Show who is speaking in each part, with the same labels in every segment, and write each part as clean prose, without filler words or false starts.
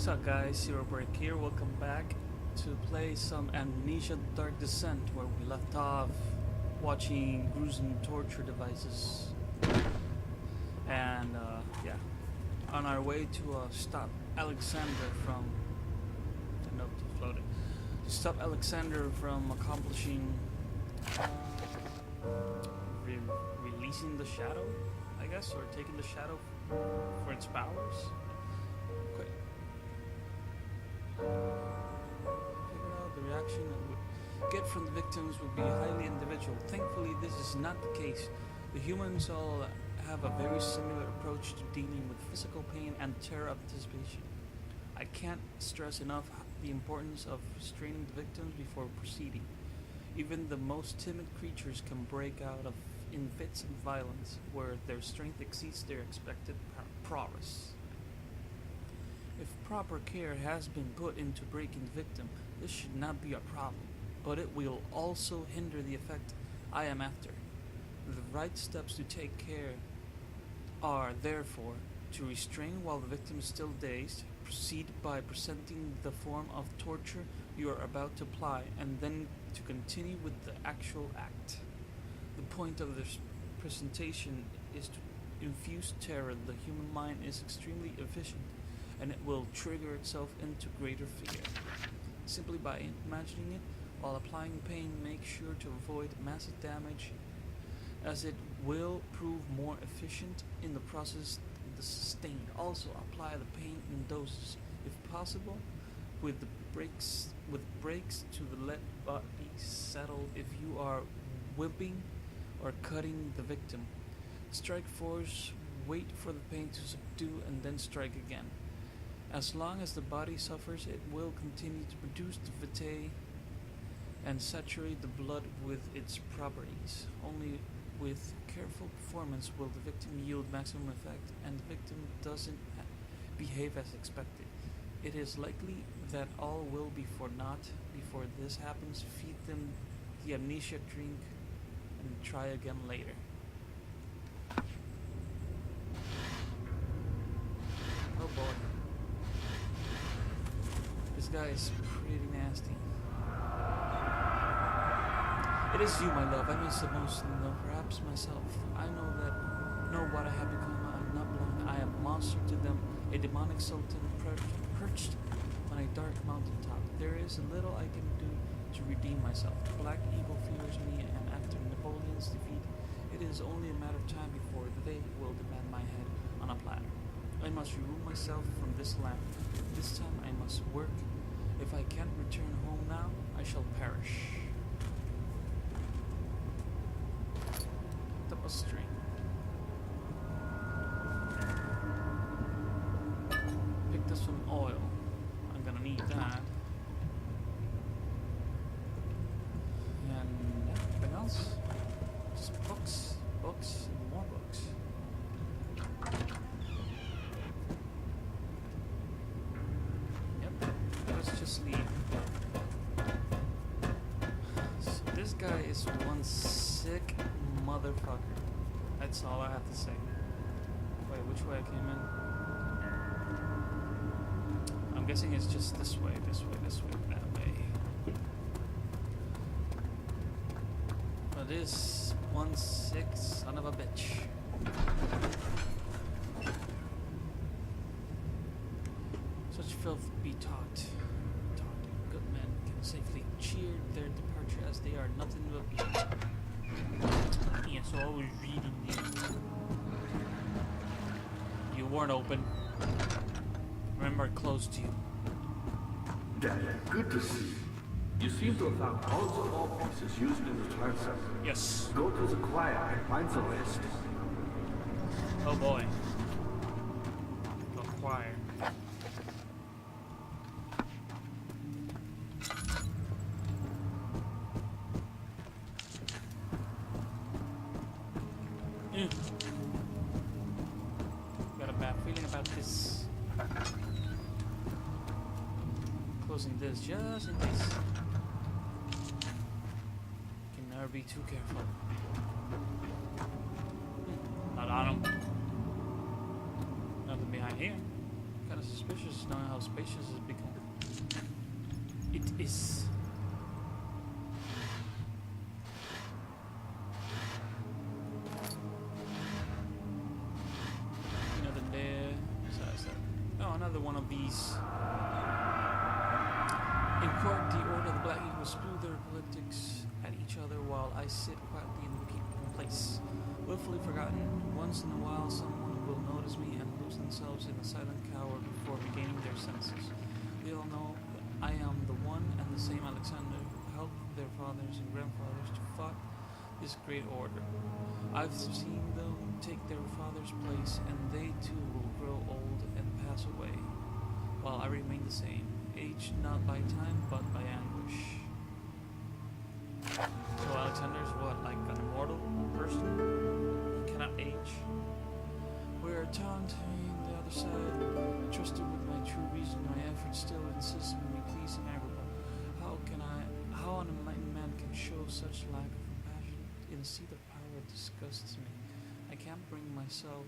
Speaker 1: What's up guys, ZeroBreak here, welcome back to play some Amnesia The Dark Descent, where we left off watching gruesome torture devices. And yeah, on our way to stop Alexander from, nope, it's loaded. To stop Alexander from accomplishing releasing the shadow, I guess, or taking the shadow for its powers. Okay. Figure out the reaction that would get from the victims would be highly individual. Thankfully, this is not the case. The humans all have a very similar approach to dealing with physical pain and terror of anticipation. I can't stress enough the importance of restraining the victims before proceeding. Even the most timid creatures can break out in fits of violence where their strength exceeds their expected prowess. If proper care has been put into breaking the victim, this should not be a problem, but it will also hinder the effect I am after. The right steps to take care are, therefore, to restrain while the victim is still dazed, proceed by presenting the form of torture you are about to apply, and then to continue with the actual act. The point of this presentation is to infuse terror. The human mind is extremely efficient, and it will trigger itself into greater fear. Simply by imagining it while applying pain, make sure to avoid massive damage, as it will prove more efficient in the process the sustained. Also apply the pain in doses, if possible, with breaks to the let body settle. If you are whipping or cutting the victim, strike force, wait for the pain to subdue, and then strike again. As long as the body suffers, it will continue to produce the vitae and saturate the blood with its properties. Only with careful performance will the victim yield maximum effect, and the victim doesn't behave as expected. It is likely that all will be for naught. Before this happens, feed them the amnesia drink and try again later. Oh boy. This guy is pretty nasty. It is you, my love. I miss the most, though perhaps myself. I know what I have become. I'm not blind. I am a monster to them, a demonic sultan perched on a dark mountaintop. There is a little I can do to redeem myself. The black evil fears me, and after Napoleon's defeat, it is only a matter of time before they will demand my head on a platter. I must remove myself from this land. This time I must work. If I can't return home now, I shall perish. Picked up a string. Picked up some oil. I'm gonna need that. And anything else? Just books, and more books. Yep, let's just leave. So this guy is one sick motherfucker. That's all I have to say. Wait, which way I came in? I'm guessing it's just this way, that way. But this one sick son of a bitch. Such filth be taught. Good men can safely cheer their departure, as they are nothing but people. Yeah, so I was reading these. You weren't open. Remember, close to you.
Speaker 2: Dad, good to see you. You seem to have found all the small pieces used in the transfer.
Speaker 1: Yes.
Speaker 2: Go to the choir and find the rest.
Speaker 1: Oh boy. The choir. Got a bad feeling about this. Closing this just in case. Can never be too careful. Not on him. Nothing behind here. Kind of suspicious knowing how spacious it's become. It is. Another there. Besides that. Oh, another one of these. In court, the Order of the Black Eagles spew their politics at each other while I sit quietly in place. Willfully forgotten. Once in a while, someone will notice me and lose themselves in a silent cower before regaining their senses. They all know I am the one and the same Alexander who helped their fathers and grandfathers to fight this great order. I've seen them take their father's place, and they too will grow old and pass away, while I remain the same, aged not by time but by anguish. So Alexander's what, like an immortal person? He cannot age. We're taunting the other side. Trusted with my true reason, my efforts still insist on me pleasing everyone. How an enlightened man can show such lack of compassion in a seat of power disgusts me. I can't bring myself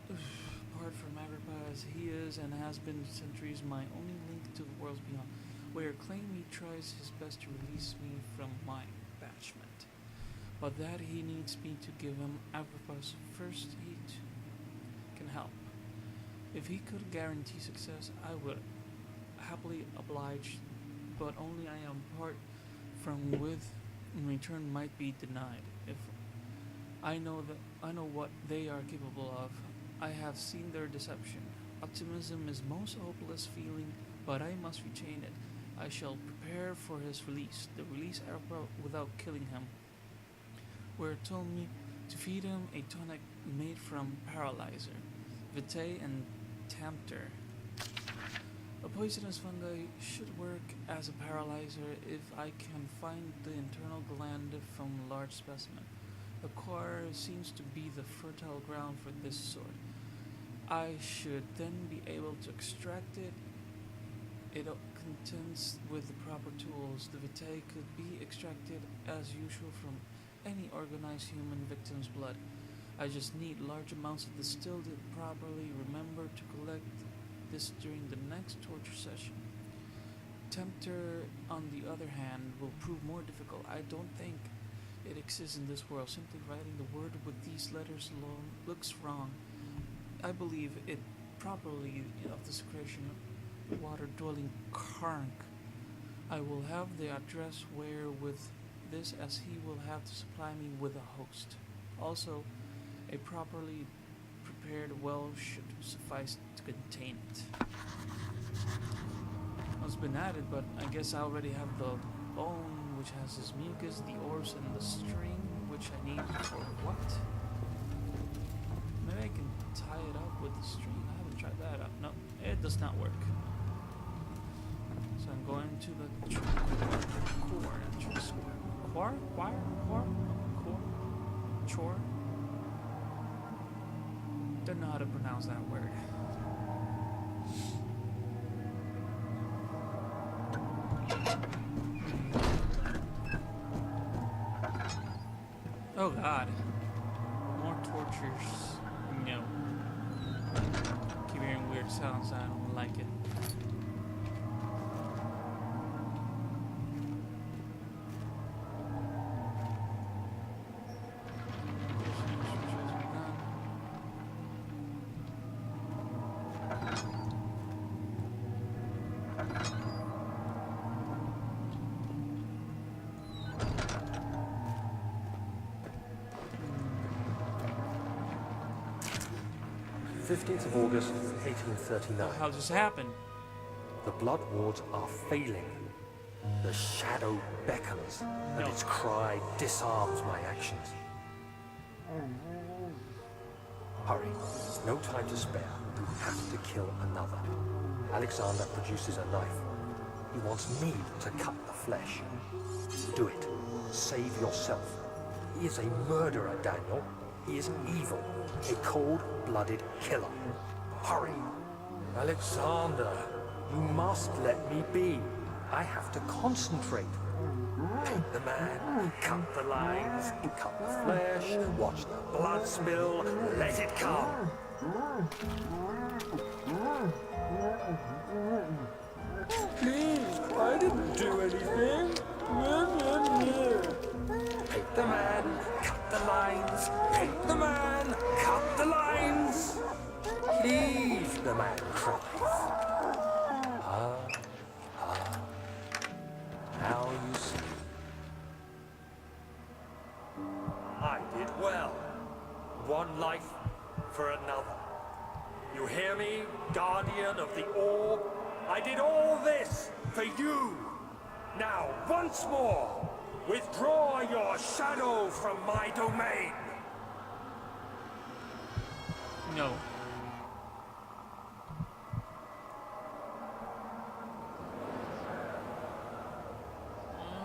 Speaker 1: apart from Agrippa as he is and has been for centuries my only link to the worlds beyond, where claim he tries his best to release me from my attachment, but that he needs me to give him Agrippa's first heat can help. If he could guarantee success, I would happily oblige, but only I am part from with in return might be denied. If I know what they are capable of, I have seen their deception. Optimism is most hopeless feeling, but I must retain it. I shall prepare for his release, the release Agrippa without killing him. Where it told me to feed him a tonic made from paralyzer, vitae and tempter. A poisonous fungi should work as a paralyzer if I can find the internal gland from a large specimen. The core seems to be the fertile ground for this sort. I should then be able to extract it. It contends with the proper tools. The vitae could be extracted as usual from any organized human victim's blood. I just need large amounts of distilled it properly. Remember to collect this during the next torture session. Tempter, on the other hand, will prove more difficult. I don't think it exists in this world. Simply writing the word with these letters alone looks wrong. I believe it properly of the secretion water-dwelling Karnk. I will have the address where with this, as he will have to supply me with a host. Also, a properly prepared well should suffice to contain it. It's been added, but I guess I already have the bone, which has his mucus, the orbs, and the string, which I need for what? Maybe I can tie it up with the string. I haven't tried that out. No, it does not work. So I'm going to the chore. Don't know how to pronounce that word. Oh God. More tortures. No. Keep hearing weird sounds. I don't like it.
Speaker 3: of August, 1839.
Speaker 1: How this happened?
Speaker 3: The blood wards are failing. The shadow beckons, and its cry disarms my actions. Hurry, no time to spare. You have to kill another. Alexander produces a knife. He wants me to cut the flesh. Do it. Save yourself. He is a murderer, Daniel. He is evil, a cold-blooded killer. Hurry! Alexander, you must let me be. I have to concentrate. Paint the man, cut the lines, cut the flesh, watch the blood spill, let it come. Please, I didn't do anything. Paint the man, cut the lines. Paint the man, cut the lines. Please, the man cries. Now you see. I did well. One life for another. You hear me, guardian of the orb? I did all this for you. Now, once more, withdraw your shadow from my domain.
Speaker 1: No.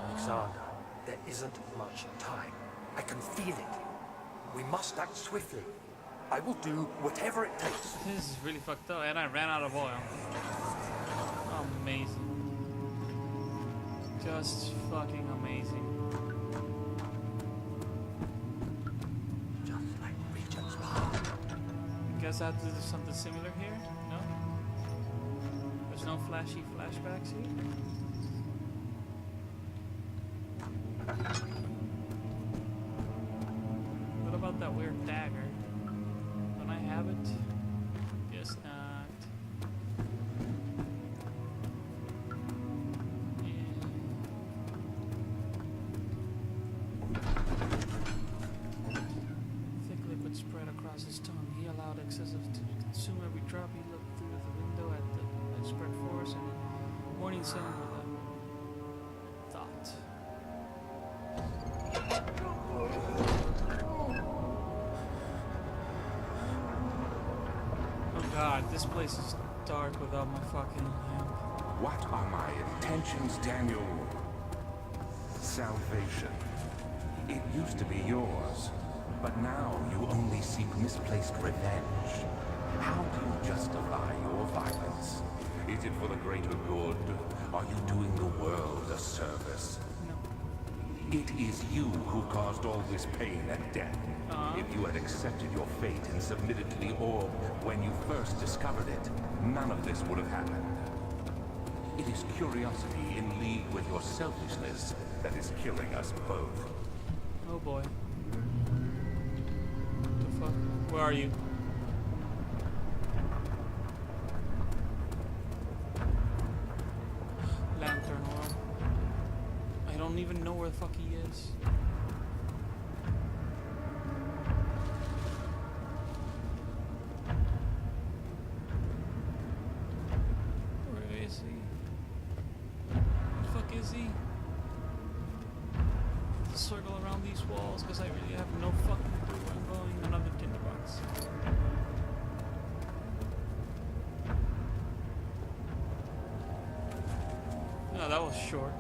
Speaker 3: Alexander, there isn't much time. I can feel it. We must act swiftly. I will do whatever it takes.
Speaker 1: This is really fucked up, and I ran out of oil. Amazing. Just fucking amazing.
Speaker 3: Just like Regent's Park.
Speaker 1: Guess I have to do something similar here? No? There's no flashy flashbacks here? What about that weird dagger? Don't I have it? Guess not. Thick liquid spread across his tongue. He allowed excessive to consume every drop. He looked through the window at the spread forest and the morning sun with a thought. Oh god, this place is dark without my fucking lamp.
Speaker 4: What are my intentions, Daniel? Salvation. It used to be yours, but now you only seek misplaced revenge. How do you justify your violence? Is it for the greater good? Are you doing the world a service?
Speaker 1: No.
Speaker 4: It is you who caused all this pain and death. If you had accepted your fate and submitted to the orb when you first discovered it, none of this would have happened. It is curiosity in league with your selfishness that is killing us both.
Speaker 1: Oh boy. What the fuck? Where are you? Lantern oil. I don't even know where the fuck he is. Where is he? Where the fuck is he? To circle around these walls because I really have no fucking clue where I'm going. Another tinderbox. No, that was short.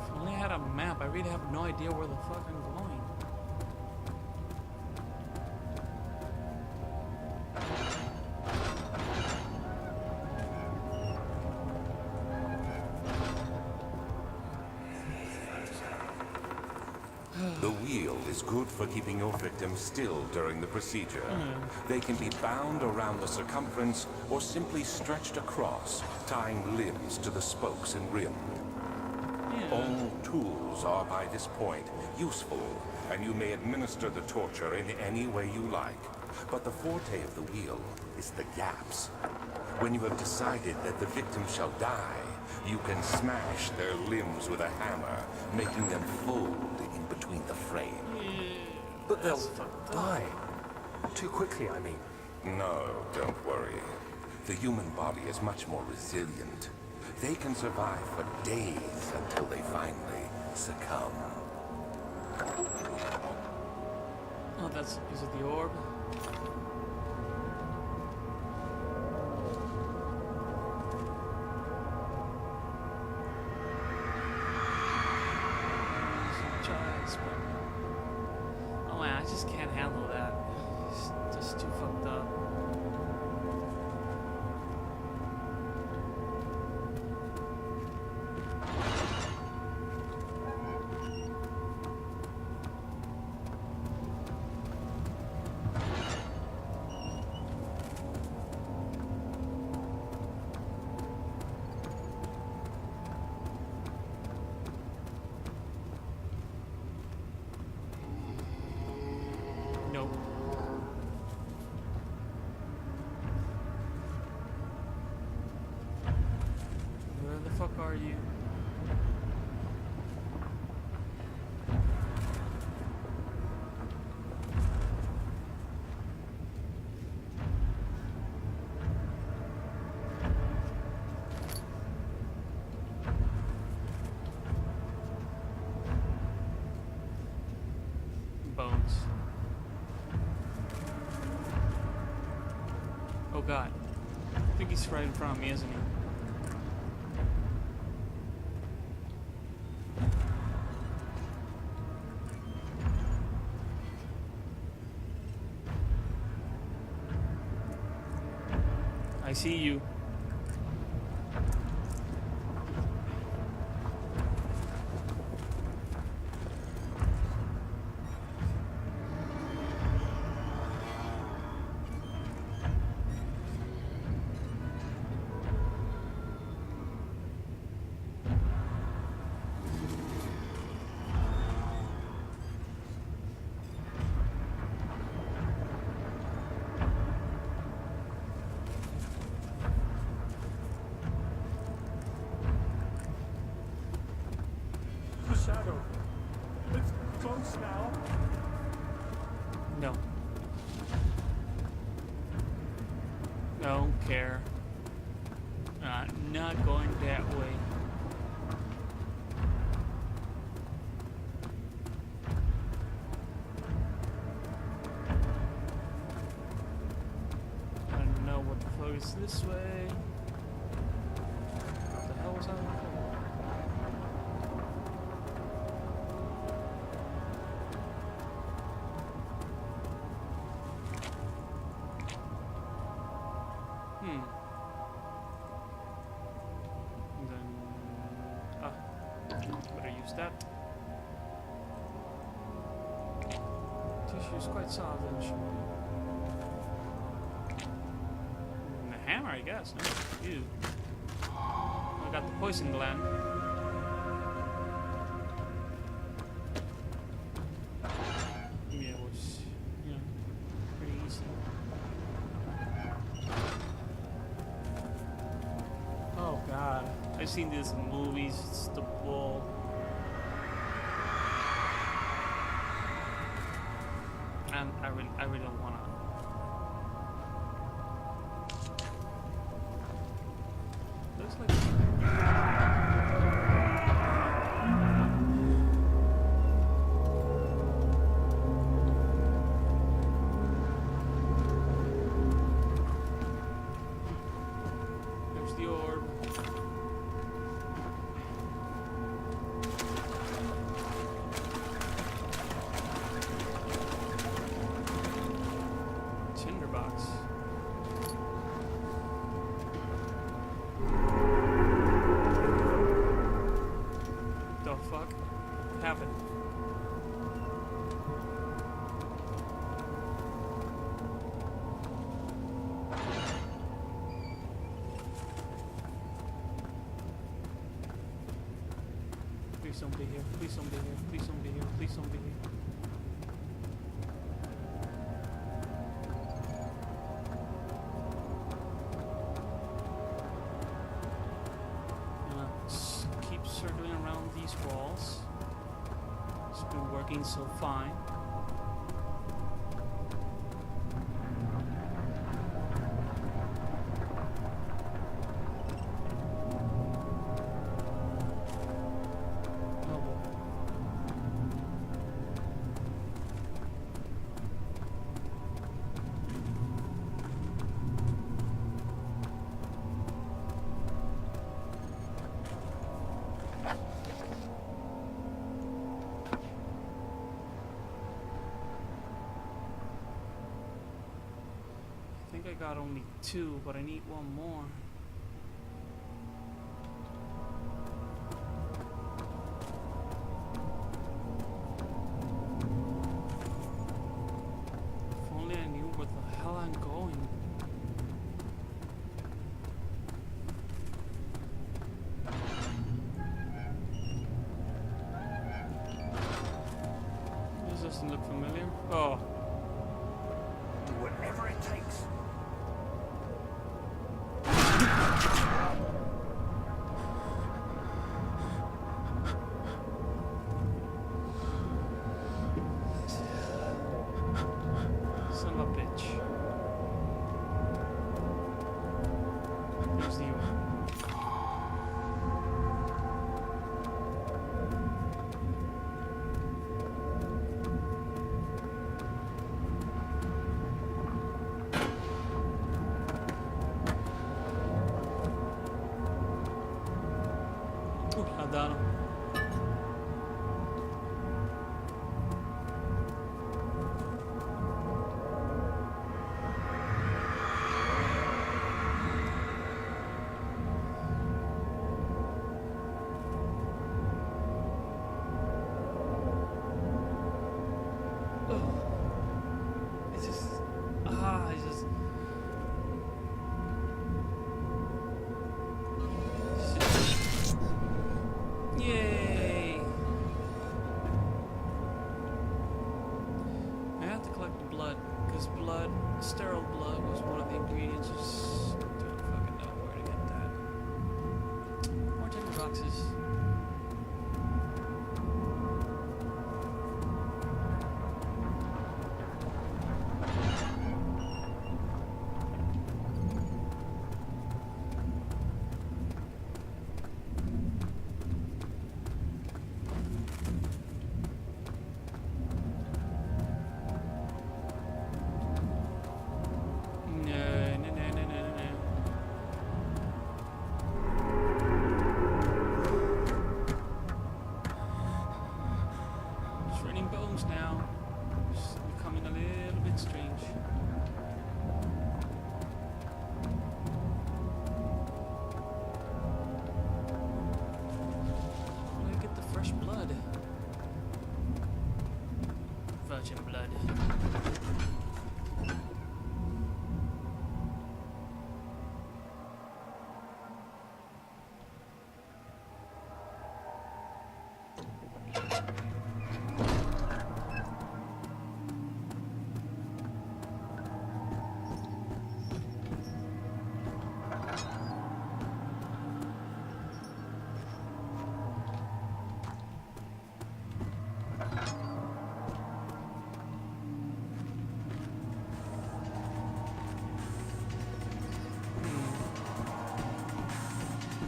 Speaker 1: If I only had a map, I really have no idea where the fuck I'm going.
Speaker 4: The wheel is good for keeping your victims still during the procedure. They can be bound around the circumference or simply stretched across, tying limbs to the spokes and rim. All tools are by this point useful, and you may administer the torture in any way you like. But the forte of the wheel is the gaps. When you have decided that the victim shall die, you can smash their limbs with a hammer, making them fold in between the frame.
Speaker 3: But they'll die. Too quickly, I mean.
Speaker 4: No, don't worry. The human body is much more resilient. They can survive for days until they finally succumb.
Speaker 1: Oh, that's because of the orb. Oh man, I just can't handle that. It's just too fucked up. are you? Bones. Oh god. I think he's right in front of me, isn't he? I see you.
Speaker 5: Shadow. It's close now.
Speaker 1: No. Don't care. Not going that way. I don't know what the fuck is this way. What the hell was that? Better use that. Tissue's quite soft, isn't she? And the hammer, I guess. No? Ew. I got the poison gland. Yeah, it was, pretty easy. Oh god, I've seen this in movies. It's the bull. And I really don't wanna. Looks like. There's the orb. Tinderbox. The fuck happened? Please don't be here. Please don't be here. Please don't be here. Please don't be here. Keep circling around these walls. It's been working so fine. Oh boy. I think I got only 2, but I need 1 more. If only I knew where the hell I'm going. This doesn't look familiar. Oh.
Speaker 3: Do whatever it takes.
Speaker 1: Donald. It's just, yay! I have to collect the blood, because blood, sterile blood, was one of the ingredients. Just don't fucking know where to get that. More timber boxes. Now it's becoming a little bit strange. Where do I get the fresh blood? Virgin blood.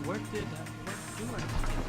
Speaker 1: Where do I